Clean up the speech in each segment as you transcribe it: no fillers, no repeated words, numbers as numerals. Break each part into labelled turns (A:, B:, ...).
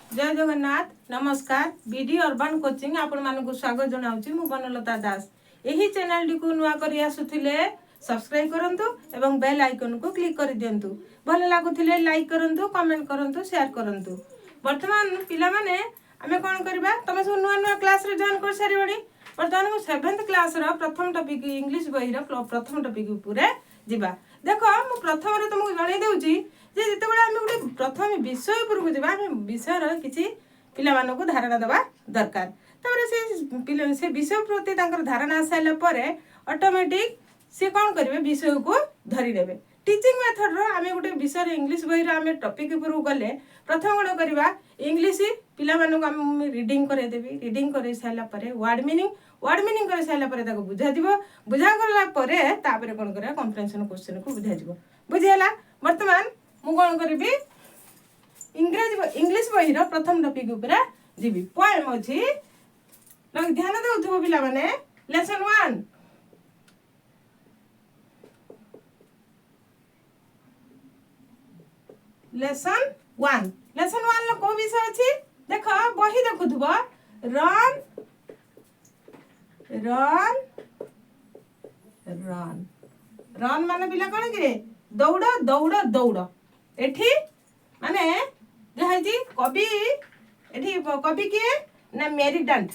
A: जय जगन्नाथ नमस्कार BD urban coaching आपण मानक स्वागत जनाऊँ मु बनलता दास यही चैनल टी नुआ कर आसुले सब्सक्राइब करंतु एवं बेल आइकन को क्लिक कर दियंतु भल लागुले लाइक करंतु कमेंट करंतु शेयर करंतु। वर्तमान पिला माने आमे कोन करबा तमे सब नुआ नुआ क्लास रे जॉइन कर सारिबडी। वर्तमान मु 7th क्लास रो प्रथम टॉपिक इंग्लिश बही रो प्रथम टॉपिक ऊपर जिबा। देखो मु प्रथम रे तुमको जणाई देउची जे जेतेबेला आमे गुटे प्रथम विषय ऊपर को जिबा आमे विषय रो किछि पिला मानको धारणा दबा दरकार। तबरे से विषय प्रति तांकर धारणा आसाइला परे ऑटोमेटिक से कौन करेंगे विषय को धरी नेबे। टीचिंग मेथड रो आमे गुटे विषय इंग्लिश बही रो आमे टॉपिक ऊपर गले प्रथम गुण करबा इंग्लिश पिला मानको आमे रीडिंग करे देबी। रीडिंग करे साइला परे वर्ड मीनिंग करे साइला परे ताको बुझा दिबो। बुझा करला परे तापरे कोन करे कॉम्प्रिहेंशन क्वेश्चन को बुझा दिबो। बुझियला। वर्तमान मु कोन करबी इंग्लिश बही रो प्रथम टॉपिक ऊपर जीबी। पोएम अछि लोग ध्यान देउथबो पिला माने। लेसन 1 लेसन 1 लो को विषय अछि देखो बही देखुथबो रन रन रन रन माने पिला कोन कि दौड़ दौड़ दौड़। एठी माने देहाजी कवि एठी कवि के ना मेरिडांट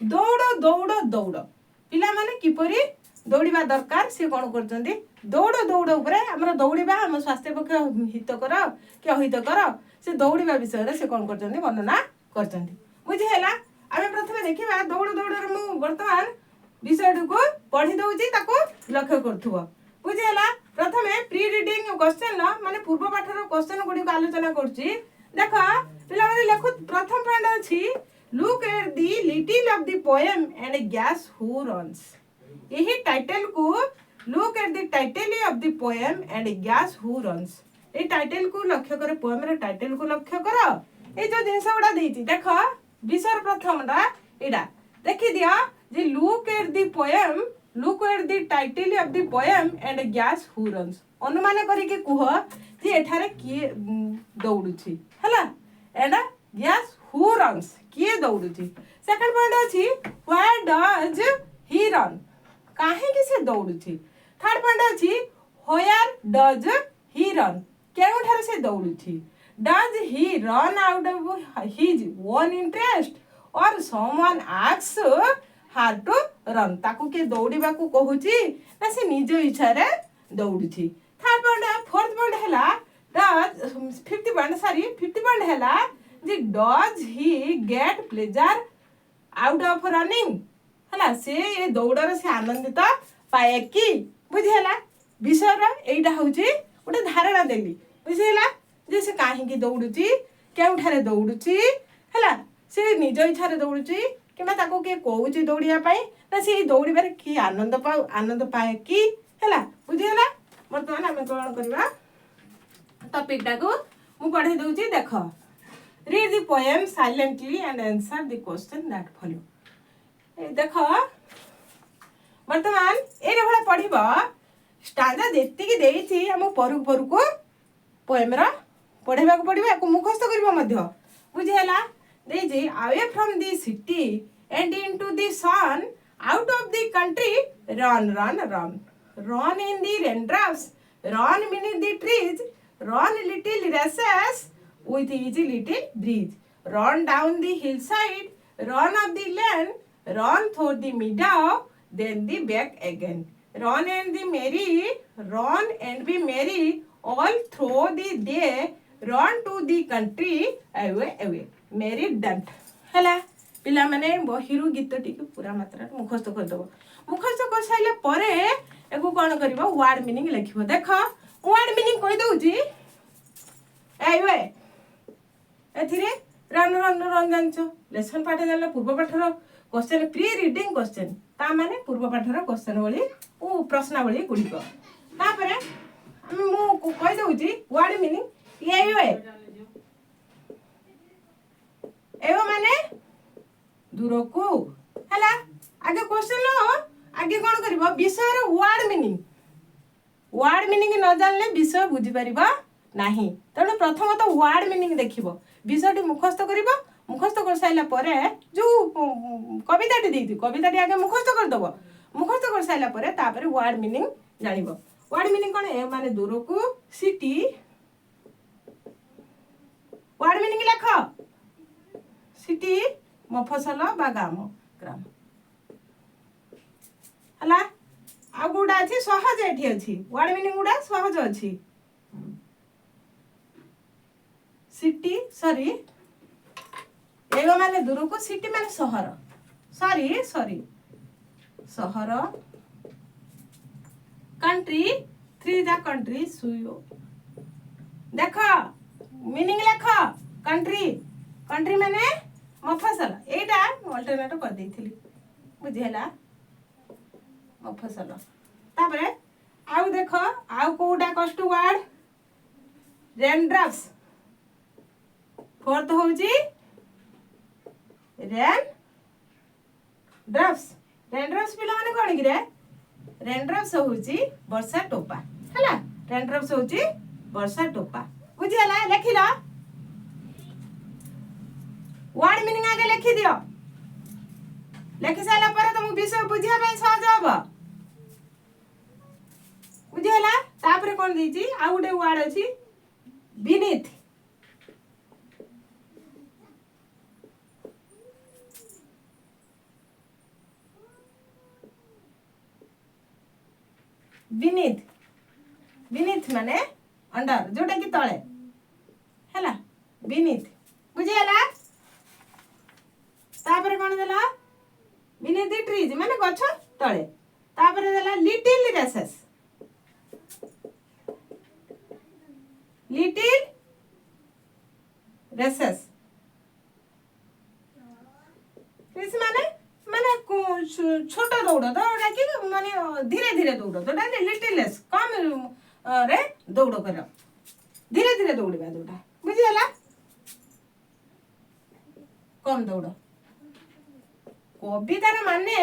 A: दौड़ दौड़ दौड़ पिला माने किपरि दौड़िबा दरकार से कोन करचंदी दौड़ दौड़ ऊपर हमर दौड़िबा हम स्वास्थ्य पक्ष हितकर कि अहितकर से दौड़िबा विषय रे से कोन करचंदी वर्णना करचंदी। बुझि हैला। आमे प्रथमे देखिबा दौड़ दौड़ रे मु वर्तमान विषय को पढि दउची ताको लक्ष्य करथुबो। बुझि हैला। प्रथमे प्री रीडिंग क्वेश्चन माने पूर्व पाठर क्वेश्चन गुडी को आलोचना करची। देखो पिला माने लेखु प्रथम पॉइंट अछि look at the little of the poem and guess who runs. यही टाइटल को look at the title of the poem and guess who runs. ए टाइटल को लक्ष्य करे पोएम रे टाइटल को लक्ष्य करो। ए जो जिंस गुडा देती देखो विषय प्रथम रा एडा देखि दिया जे look at the poem look at the title of the poem and guess who runs. अनुमान करी के कुह जे एठारे की दौडुछि हला एडा गेस हु रन्स की दौडुछि। सेकंड पॉइंट अछि व्हेयर डज ही रन काहे कि से दौडुछि। थर्ड पॉइंट अछि व्हेयर डज ही रन केउठारे से दौडुछि। Does he run out of his own interest और someone asks her to run ताकू के दौड़िबा को कहूची ना से निज इच्छा रे दौडुछि। थर्ड पॉइंट फोर्थ पॉइंट हैला डज फिफ्थ पॉइंट हैला जे does he get pleasure out of running हला से ए दौड़र से आनंदित पाए कि। बुझियला। विषय रा एटा होची ओटे धारणा देली। बुझियला जे से काहे की दौडुची केउठारे दौडुची हला से निज इच्छा रे दौडुची किमा ताको के कहूची दौड़िया पाई ना से दौड़िबार की आनंद पाए कि हला। बुझियला। वर्तमान हम कोन करबा टॉपिक टाको मु पढे दउची देखो read the poem silently and answer the question that follow. देखो वर्तमान ए भला पढिबो स्टांजा देती की देइची हम परु को पोएम रा पढेबा को पडिबा को मुखस्त करबो मध्य। बुझि हैला। देइची away from the city and into the sun out of the country run run run run in the raindrops run beneath the trees run little races with easy little breeze run down the hillside run up the lane run through the meadow then the back again run and be merry all through the day run to the country away merry dant हला। पिला माने बहिरु गीत टिके पूरा मात्रा मुखस्त कर दबो। मुखस्त कर साइले परे एको कोन करबो वर्ड मीनिंग लिखिबो। देखो वर्ड मीनिंग कहि दउची एवे एथिरे रन रन रन जानचो लेसन पाठे जानला पूर्व पाठर क्वेश्चन प्री रीडिंग क्वेश्चन ता माने पूर्व पाठर क्वेश्चन बोली ओ प्रश्नावली गुडिको तापरे मु कहि दउची वर्ड मीनिंग एवे एवे माने दूर को हला। आगे क्वेश्चन आगे कोन करबो विषय रो वर्ड मीनिंग न जानले विषय बुझी परिबा नाही। तेणु प्रथम तो वर्ड मीनिंग देखिबो विषयटी मुखस्थ करिबो मुखस्थ कर साइला परे जो कविताटी देइथि कविताटी आगे मुखस्थ कर दबो मुखस्थ कर साइला परे तापरे वर्ड मीनिंग जानिबो वर्ड मीनिंग कोन ए माने दूर को सिटी वर्ड मीनिंग लेख सिटी मफसल बा ग्राम हला आ गुडा अछि सहज एठी अछि वर्ड मीनिंग गुडा सहज अछि सिटी सॉरी एगो माने दूर को सिटी माने सहर सॉरी सहर कंट्री 3 द कंट्री सुयो देखो मीनिंग लेख कंट्री माने मफसल एटा अल्टरनेट कर देइथिली बुझी हला मफसल तापरे आउ देखो आउ कोडा कष्ट वर्ड रेनड्रॉप्स फोर्थ होउची रेनड्रॉप्स पिला माने कोन कि रे रेनड्रॉप्स होउची वर्षा टोपा हला रेनड्रॉप्स होउची वर्षा टोपा बुझी हला लेखिला वर्ड मीनिंग आगे लिखि दियो लिखि साला पर तुम विषय बुझिया ପାଇଁ सहज हबो बुझी हला तापरे कोन देइची आ गुटे वर्ड अछि beneath beneath माने अंडर जोटा कि तळे हला beneath बुझी हला तापरे कोन देला beneath the trees माने गछ तळे तापरे देला little races रेस माने माने छोट दौड़ दौड़ा कि माने धीरे धीरे दौड़ जोटा लिटिल रेस कम रे दौड़ कर धीरे धीरे दौड़िबा जोटा बुझी हला कम दौड़ कवितार माने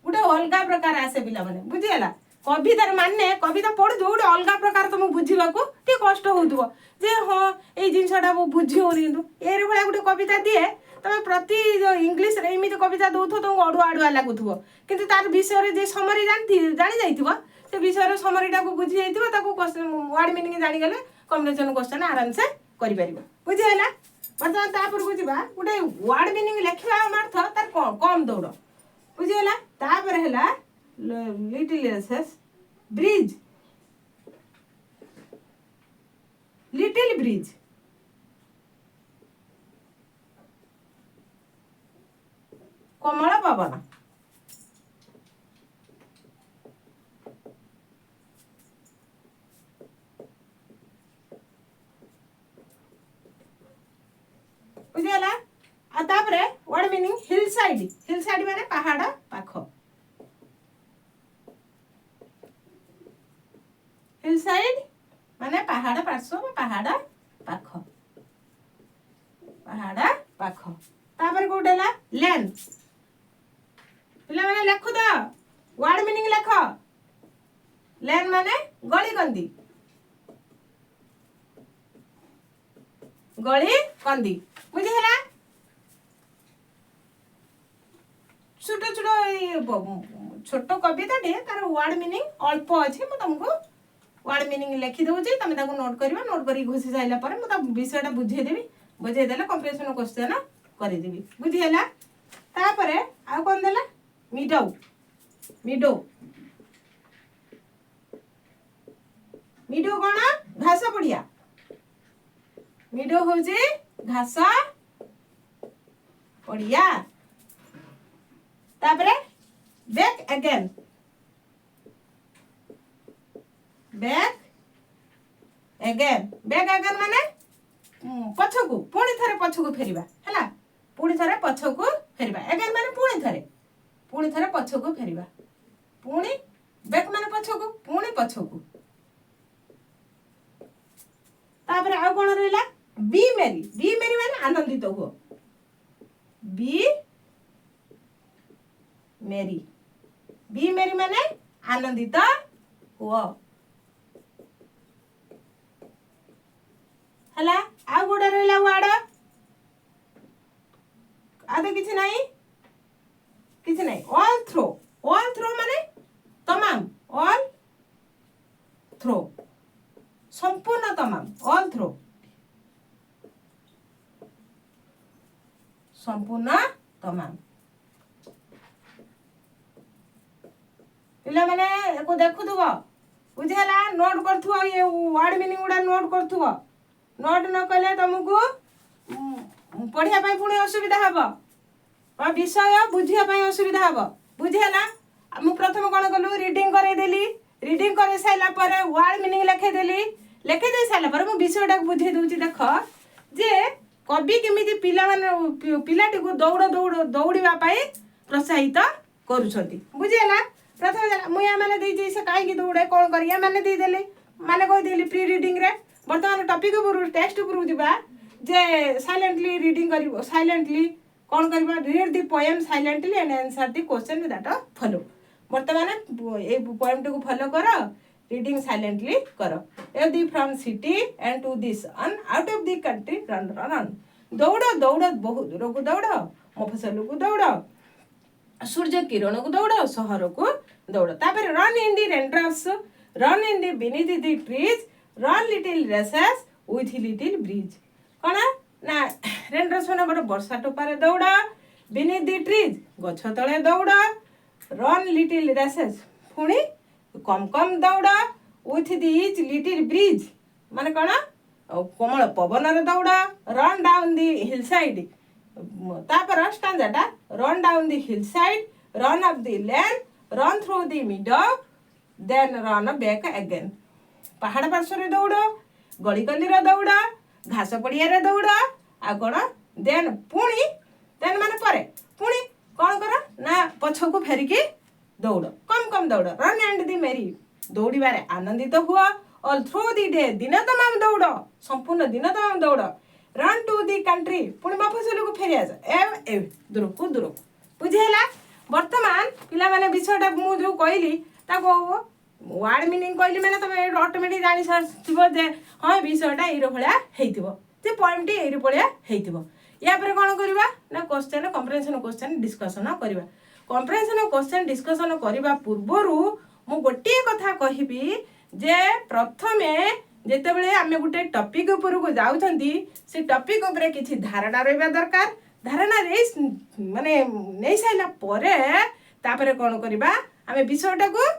A: गोटे अलगा प्रकार आसे पिला माने बुझी हला कवितार माने कविता पढ़ जो गोटे अलगा प्रकार तुम बुझीबाकू टी कष्ट होउथबो जे हां ए जिंसटा मु बुझी होनी किंतु एरे भला गोटे कविता दिए तमे प्रति इंग्लिश रे इमिति कविता दउथो तुम अडुआ अडुआ लागुथबो किंतु तार विषय रे जे समरी जानि जाइथिबो से विषय रे समरी टा को बुझी जाइथिबो ताको वर्ड मीनिंग जानि गेले कम्बिनेशन क्वेश्चन आराम से करि परिबो बुझी हला वर्तमान तापर बुझिबा गोटे वर्ड मीनिंग लेखिबा अर्थ तार कम दौड़ बुझी हला तापर हला लिटिल रेसेस ब्रिज कमल पवन बुझीगला आ तापरे वर्ड मीनिंग हिल साइड माने पहाड़ पाख हिल साइड माने पहाड़ पार्श्व पहाड़ पाख तापर कोडेला लेन पिला माने लेखु द वर्ड मीनिंग लेख लेन माने गली कंदी बुझी हला छोट कविता टे तार वर्ड मीनिंग अल्प अछि म तुमको वर्ड मीनिंग लिखि दउची तमे ताको नोट करबा नोट करी घोसी जाइला पर म ता विषयटा बुझे देबी बुझे देला कंप्रेशन क्वेश्चन करि देबी बुझी हला तापरे आ कोन देला मिडो कोन घास पड़िया मिडो होजे घास पड़िया तापरे बैक अगेन माने पछकू पुणी थरे पछकू फेरिबा हैला पुणी थरे पछकू फेरिबा अगेन माने पुणी थरे पछकू फेरिबा पुणी बैक माने पछकू पुणी पछकू तापरे आ कोन रहला बी मेरी माने आनंदित हो बी मेरी माने आनंदित हो हला आ गोडा रहला वर्ड आदे किछि नहीं ऑल थ्रो माने तमाम ऑल थ्रो संपूर्ण तमाम ऑल थ्रो संपूर्ण तमाम पिला माने एको देखुथुबो बुझेला नोट करथुबो ये वर्ड मीनिंग उडा नोट करथुबो नोट न कले तुमको पढ़िया पाई पुणी असुविधा हबो विषय बुझिया पाई असुविधा हबो बुझेला मु प्रथम कोन कलु रीडिंग करे देली रीडिंग करे साइला पर वर्ड मीनिंग लेखे दे साइला पर मु विषयटा बुझे दउची देख जे कवि केमिति पिलाटी को दौड़िबा पाई प्रोत्साहित करूछंती बुझेला प्रथम मुया माने देई से काहे की दौड़े कोन करिया माने दे देले माने कहि देली प्री रीडिंग रे वर्तमान टॉपिक ऊपर टेक्स्ट ऊपर दिबा जे साइलेंटली रीडिंग करिवो साइलेंटली कोन करबा read the poem silently and answer the question that follow वर्तमान ए पोएम को फॉलो करो रीडिंग साइलेंटली करो ए दी from city and to this an out of the country run दौड़ बहुत दूर को दौड़ मफसल को दौड़ सूर्य किरण को दौड़ शहर को दौड़ तापर run in the raindrops run in the beneath the trees run little races with little bridge कौन ना रेनड्रॉप्स माने बड़ वर्षा टोपारे दौड़ बीनीथ द ट्रीज गछ तले दौड़ रन लिटिल रेसेस पुणी कम कम दौड़ विथ दिज लिटिल ब्रिज माने कौन कोमल पवन दौड़ run down the hillside तापर स्टांजाटा run down the hillside run up the lane run through the meadow then run back again पहाड़ पार्श्व दौड़ गलीकली दौड़ घास पड़िया दौड़ आ कौन देन पुणी देन माने परे पुणी कौन कर ना पछ को फेरिकी दौड़ कम कम दौड़ रन एंड दी मेरी दौड़बारे आनंदित हुआ ऑल थ्रू दी डे दिन तमाम दौड़ संपूर्ण दिन तमाम दौड़ रन टू दी कंट्री पुणी मफसल को फेरी आस ए दूर को बुझेला वर्तमान पिला माने विषयटा मु जो कहली ताको वर्ड मीनिंग कहली माने तमे ऑटोमेटिक जानि सारथिबो जे हां विषयटा एरो भलिया हेइतिबो जे पॉइंट एरो भलिया हेइतिबो या पर कोन करबा ना क्वेश्चन कंप्रेहेंशन क्वेश्चन डिस्कशन करबा कंप्रेहेंशन क्वेश्चन डिस्कशन करबा पूर्वरु मु गोटे कथा कहिबी जे प्रथमे जेतेबेले आमे गुटे टॉपिक ऊपर को जाउछंती से टॉपिक ऊपर किछि धारणा रहबा दरकार धारणा रे माने नै साइला परे तापरे कोन करबा आमे विषयटा को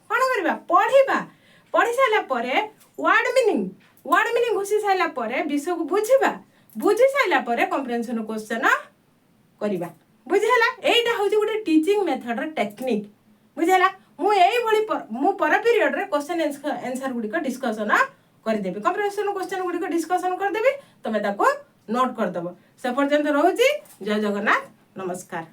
A: कोन करबा पढ़ी साइला परे वर्ड मीनिंग घुसी साइला परे विषय को बुझी साइला परे कंप्रेहेंशन क्वेश्चन करबा बुझेला एटा होची गुटे टीचिंग मेथड रे टेक्निक बुझेला मु एई भली मु पर पीरियड रे क्वेश्चन आंसर गुडी को डिस्कशन कर देबी कंप्रेहेंशन क्वेश्चन गुडी को डिस्कशन कर देबी तमे ताको नोट कर दबो से पर्यंत रहउची जय जगन्नाथ नमस्कार।